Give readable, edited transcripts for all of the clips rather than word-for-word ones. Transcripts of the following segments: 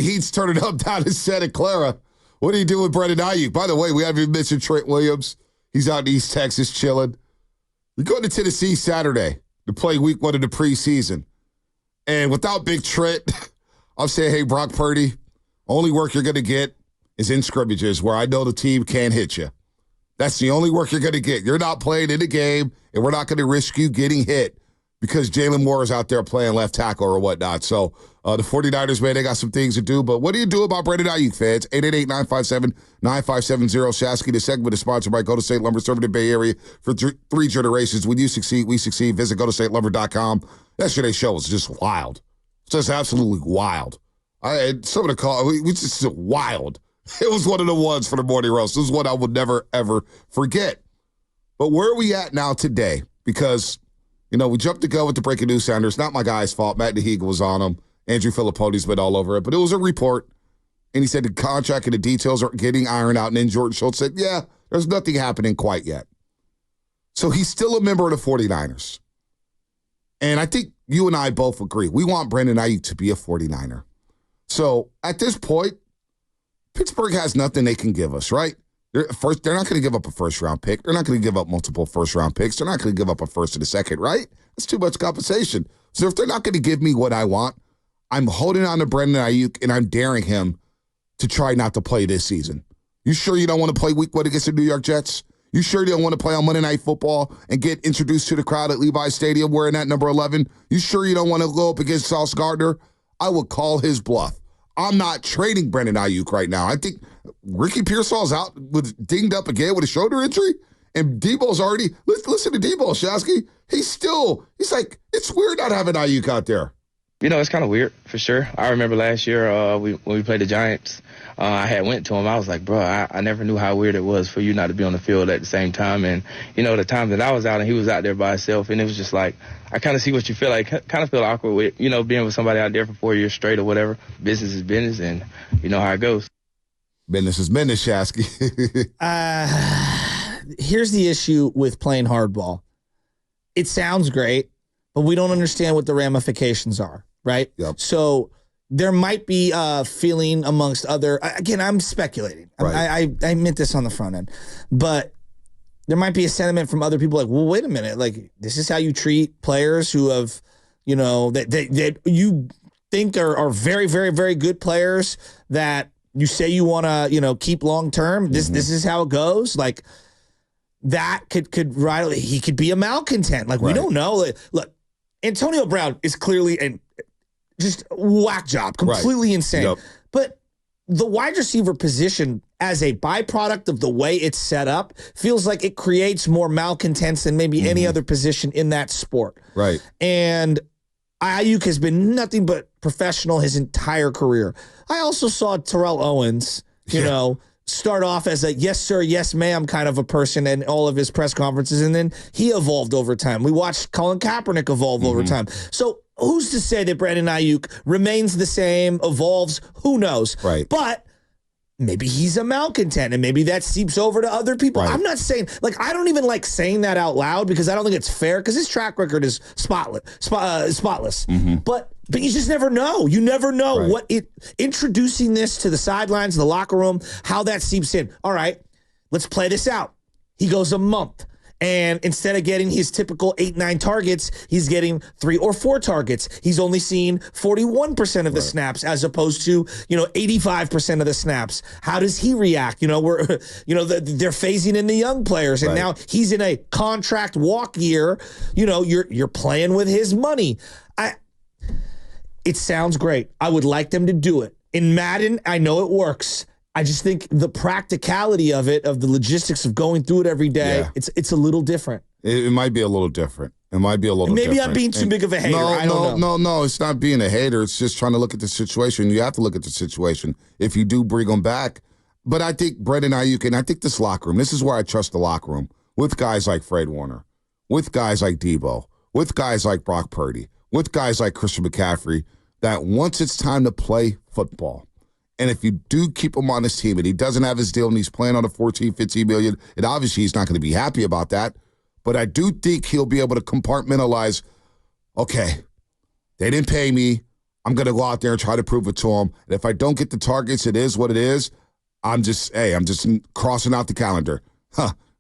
Heat's turning up down in Santa Clara. What do you do with Brandon Aiyuk? By the way, we haven't even mentioned Trent Williams. He's out in East Texas chilling. We're going to Tennessee Saturday to play week 1 of the preseason. And without Big Trent, I'm saying, hey, Brock Purdy, only work you're going to get is in scrimmages where I know the team can't hit you. That's the only work you're going to get. You're not playing in the game, and we're not going to risk you getting hit because Jalen Moore is out there playing left tackle or whatnot. So the 49ers, man, they got some things to do. But what do you do about Brandon Aiyuk, fans? 888-957-9570. Shasky, the segment is sponsored by Go to State Lumber, serving the Bay Area for 3 generations. When you succeed, we succeed. Visit GoToStateLumber.com. Yesterday's show was just wild. Just absolutely wild. Some of the call, we just wild. It was one of the ones for the morning roast. This is one I would never, ever forget. But where are we at now today? Because, we jumped the gun with the breaking news sounder. It's not my guy's fault. Matt Nahiga was on him. Andrew Filippone's been all over it. But it was a report, and he said the contract and the details are getting ironed out. And then Jordan Schultz said, yeah, there's nothing happening quite yet. So he's still a member of the 49ers. And I think you and I both agree. We want Brandon Aiyuk to be a 49er. So at this point, Pittsburgh has nothing they can give us, right? They're not going to give up a first-round pick. They're not going to give up multiple first-round picks. They're not going to give up a first and a second, right? That's too much compensation. So if they're not going to give me what I want, I'm holding on to Brandon Aiyuk, and I'm daring him to try not to play this season. You sure you don't want to play week 1 against the New York Jets? You sure you don't want to play on Monday Night Football and get introduced to the crowd at Levi's Stadium wearing that number 11? You sure you don't want to go up against Sauce Gardner? I would call his bluff. I'm not trading Brandon Aiyuk right now. I think Ricky Pearsall's out dinged up again with a shoulder injury, and Debo's already – listen to Debo, Shasky. He's like, it's weird not having Aiyuk out there. It's kind of weird, for sure. I remember last year when we played the Giants, I had went to him. I was like, bro, I never knew how weird it was for you not to be on the field at the same time. And, the time that I was out and he was out there by himself, and it was just like, I kind of see what you feel like. Kind of feel awkward with, being with somebody out there for 4 years straight or whatever. Business is business, and you know how it goes. Business is business, Shasky. Here's the issue with playing hardball. It sounds great, but we don't understand what the ramifications are. Right? Yep. So there might be a feeling amongst other, again, I'm speculating. Right. I meant this on the front end, but there might be a sentiment from other people like, well, wait a minute, like this is how you treat players who have, that you think are very, very, very good players that you say you want to, keep long term. This is how it goes. Like that could right. He could be a malcontent. Like we don't know. Look, Antonio Brown is clearly just whack job, completely insane. Yep. But the wide receiver position as a byproduct of the way it's set up feels like it creates more malcontents than maybe any other position in that sport. Right. And Aiyuk has been nothing but professional his entire career. I also saw Terrell Owens, start off as a yes, sir, yes, ma'am kind of a person in all of his press conferences, and then he evolved over time. We watched Colin Kaepernick evolve over time. So who's to say that Brandon Aiyuk remains the same, evolves? Who knows? Right. But maybe he's a malcontent, and maybe that seeps over to other people. Right. I'm not saying, I don't even like saying that out loud because I don't think it's fair because his track record is spotless. But you just never know. You never know introducing this to the sidelines, the locker room, how that seeps in. All right, let's play this out. He goes a month. And instead of getting his typical 8-9 targets, he's getting 3 or 4 targets. He's only seen 41% of the snaps as opposed to, 85% of the snaps. How does he react? They're phasing in the young players, and now he's in a contract walk year. You're playing with his money. It sounds great. I would like them to do it. In Madden, I know it works. I just think the practicality of it, of the logistics of going through it every day, it's a little different. It might be a little different. Maybe I'm being too big of a hater. I don't know. No. It's not being a hater. It's just trying to look at the situation. You have to look at the situation if you do bring them back. But I think Brandon Aiyuk, and I think this locker room, this is where I trust the locker room, with guys like Fred Warner, with guys like Debo, with guys like Brock Purdy, with guys like Christian McCaffrey, that once it's time to play football, and if you do keep him on his team and he doesn't have his deal and he's playing on a $14, $15 million, and obviously he's not going to be happy about that, but I do think he'll be able to compartmentalize, okay, they didn't pay me. I'm going to go out there and try to prove it to him. And if I don't get the targets, it is what it is. I'm just crossing out the calendar.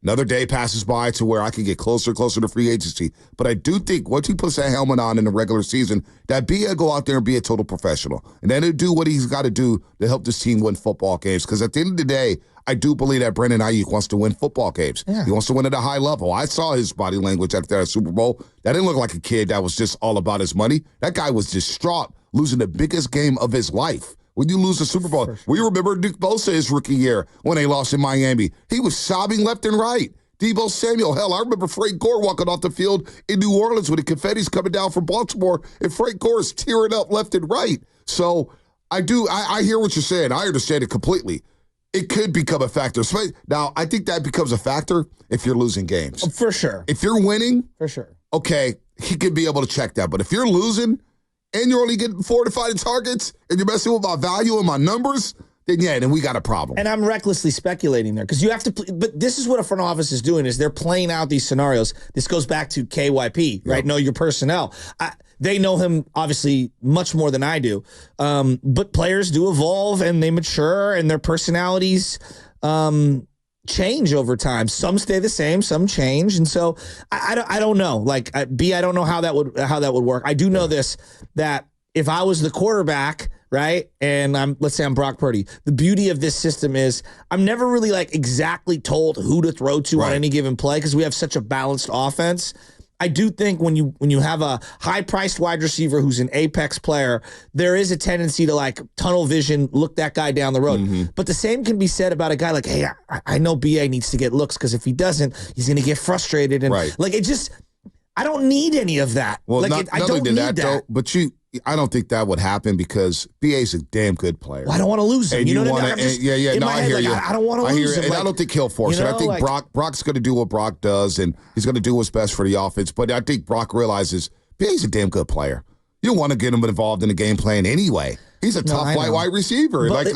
Another day passes by to where I can get closer and closer to free agency. But I do think once he puts that helmet on in the regular season, that B.A. go out there and be a total professional. And then he'll do what he's got to do to help this team win football games. Because at the end of the day, I do believe that Brandon Aiyuk wants to win football games. Yeah. He wants to win at a high level. I saw his body language after that Super Bowl. That didn't look like a kid that was just all about his money. That guy was distraught, losing the biggest game of his life. When you lose the Super Bowl, we remember Nick Bosa his rookie year when they lost in Miami. He was sobbing left and right. Deebo Samuel, hell, I remember Frank Gore walking off the field in New Orleans when the confetti's coming down from Baltimore, and Frank Gore is tearing up left and right. So I hear what you're saying. I understand it completely. It could become a factor. Now, I think that becomes a factor if you're losing games. For sure. If you're winning, for sure. Okay, he could be able to check that. But if you're losing and you're only getting 4 to 5 targets and you're messing with my value and my numbers, then we got a problem. And I'm recklessly speculating there because you have to but this is what a front office is doing is they're playing out these scenarios. This goes back to KYP, right? Know your personnel. They know him obviously much more than I do. But players do evolve and they mature and their personalities change over time. Some stay the same, some change. And so I don't know. Like I don't know how that would work. I do know this, that if I was the quarterback, right, and let's say I'm Brock Purdy, the beauty of this system is I'm never really like exactly told who to throw to on any given play because we have such a balanced offense. I do think when you have a high-priced wide receiver who's an apex player, there is a tendency to like tunnel vision, look that guy down the road. Mm-hmm. But the same can be said about a guy like, hey, I know BA needs to get looks because if he doesn't, he's going to get frustrated. And like it just, I don't need any of that. Well, like I don't need that. Though, but I don't think that would happen because BA's a damn good player. Well, I don't want to lose him. And you know what I mean? I hear you. I don't want to lose him. And I don't think he'll force it. I think Brock's going to do what Brock does, and he's going to do what's best for the offense. But I think Brock realizes BA's a damn good player. You don't want to get him involved in the game plan anyway. He's a tough wide receiver. But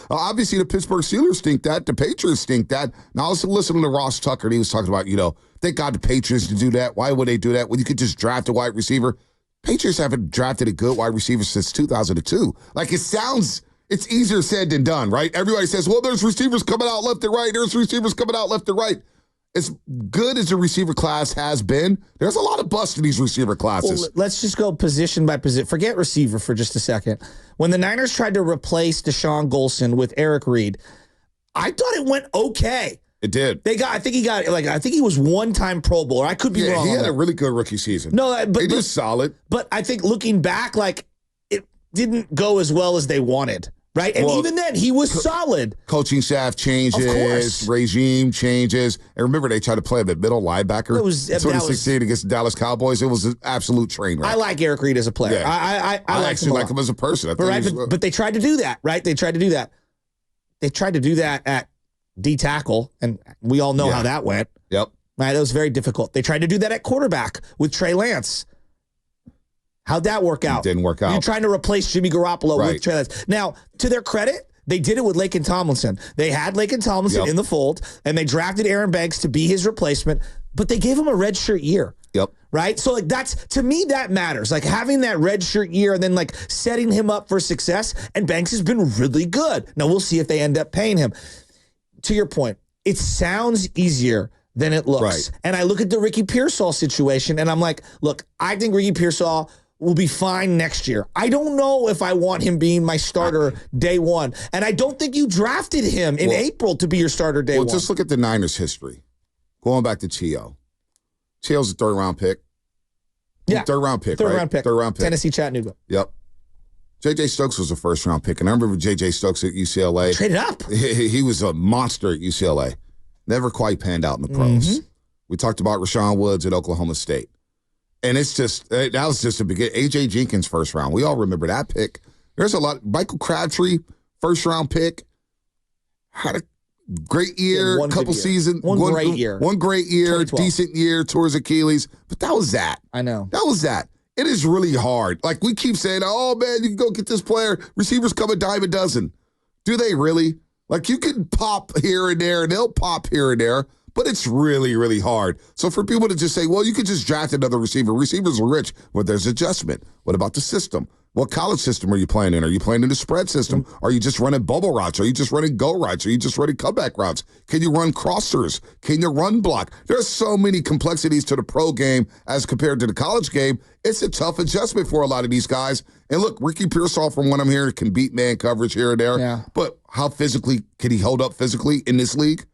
obviously, the Pittsburgh Steelers think that. The Patriots think that. Now, I was listening to Ross Tucker, and he was talking about, thank God the Patriots to do that. Why would they do that when you could just draft a wide receiver? Patriots haven't drafted a good wide receiver since 2002. Like, it's easier said than done, right? Everybody says, well, there's receivers coming out left and right. There's receivers coming out left and right. As good as the receiver class has been, there's a lot of bust in these receiver classes. Well, let's just go position by position. Forget receiver for just a second. When the Niners tried to replace Deshaun Golson with Eric Reed, I thought it went okay. It did. I think he was one-time Pro Bowler. I could be wrong. He had a really good rookie season. No, but he was solid. But I think looking back, it didn't go as well as they wanted, right? And even then, he was solid. Coaching staff changes, regime changes, and remember they tried to play him at middle linebacker. It was 2016 against the Dallas Cowboys. It was an absolute train wreck. I like Eric Reed as a player. Yeah. I actually like him as a person. But they tried to do that, right? They tried to do that at D tackle, and we all know how that went. Yep. Right, that was very difficult. They tried to do that at quarterback with Trey Lance. How'd that work out? It didn't work out. You're trying to replace Jimmy Garoppolo with Trey Lance. Now, to their credit, they did it with Laken Tomlinson. They had Laken Tomlinson in the fold, and they drafted Aaron Banks to be his replacement, but they gave him a redshirt year. Yep. Right? So, to me, that matters. Like, having that redshirt year and then, setting him up for success, and Banks has been really good. Now, we'll see if they end up paying him. To your point, it sounds easier than it looks. Right. And I look at the Ricky Pearsall situation, and I'm like, look, I think Ricky Pearsall will be fine next year. I don't know if I want him being my starter day one. And I don't think you drafted him in April to be your starter day one. Well, just look at the Niners' history. Going back to Chio. Chio's a third-round pick. Yeah. Third-round pick, Third-round pick. Third-round pick. Tennessee, Chattanooga. Yep. J.J. Stokes was a first-round pick, and I remember J.J. Stokes at UCLA. Traded up. He was a monster at UCLA. Never quite panned out in the pros. Mm-hmm. We talked about Rashawn Woods at Oklahoma State. And that was just a beginning. A.J. Jenkins, first round. We all remember that pick. There's a lot. Michael Crabtree, first-round pick. Had a great year, couple seasons. One great year. One great year, decent year, towards Achilles. But that was that. I know. That was that. It is really hard. Like, we keep saying, oh, man, you can go get this player. Receivers come a dime a dozen. Do they really? Like, you can pop here and there, and they'll pop here and there, but it's really, really hard. So for people to just say, well, you could just draft another receiver. Receivers are rich. Well, there's adjustment. What about the system? What college system are you playing in? Are you playing in the spread system? Are you just running bubble routes? Are you just running go routes? Are you just running comeback routes? Can you run crossers? Can you run block? There's so many complexities to the pro game as compared to the college game. It's a tough adjustment for a lot of these guys. And look, Ricky Pearsall, from what I'm hearing, can beat man coverage here and there. Yeah. But how physically can he hold up physically in this league?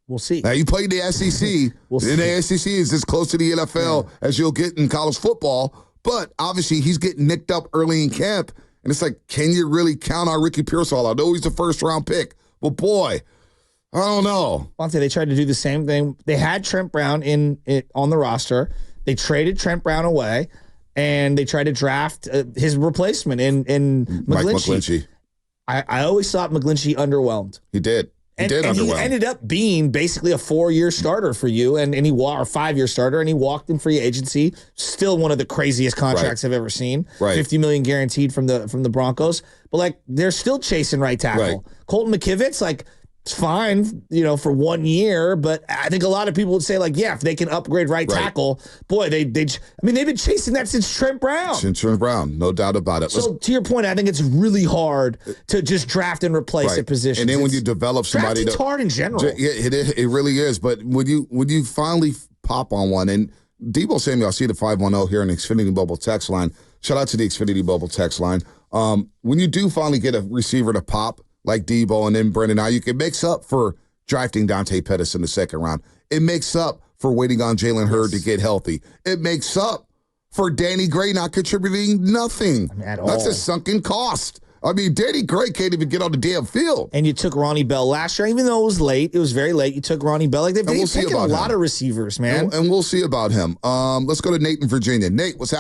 We'll see. Now, you played the SEC. We'll see. And the SEC is as close to the NFL as you'll get in college football. But obviously, he's getting nicked up early in camp. And it's like, can you really count on Ricky Pearsall? I know he's a first-round pick. But, boy, I don't know. Monte, they tried to do the same thing. They had Trent Brown on the roster. They traded Trent Brown away, and they tried to draft his replacement in McGlinchey. Mike McGlinchey. I always thought McGlinchey underwhelmed. He did. He ended up being basically a 4-year starter for you, or 5-year starter, and he walked in free agency. Still one of the craziest contracts I've ever seen. Right. $50 million guaranteed from the Broncos. But like, they're still chasing right tackle. Right. Colton McKivitz, like, it's fine, for 1 year, but I think a lot of people would say, like, yeah, if they can upgrade right tackle, boy, they've been chasing that since Trent Brown. Since Trent Brown, no doubt about it. So to your point, I think it's really hard to just draft and replace a position. And then when you develop somebody, it's hard in general. It really is. But when you finally pop on one, and Debo Samuel, I see the 510 here in the Xfinity Mobile text line. Shout out to the Xfinity Mobile text line. When you do finally get a receiver to pop, like Debo and then Brandon Aiyuk, it makes up for drafting Dante Pettis in the second round. It makes up for waiting on Jalen Hurd to get healthy. It makes up for Danny Gray not contributing nothing. At all. That's a sunken cost. I mean, Danny Gray can't even get on the damn field. And you took Ronnie Bell last year, even though it was late. It was very late. You took Ronnie Bell. Like, they've taken a lot of receivers, man. And we'll see about him. Let's go to Nate in Virginia. Nate, what's happening?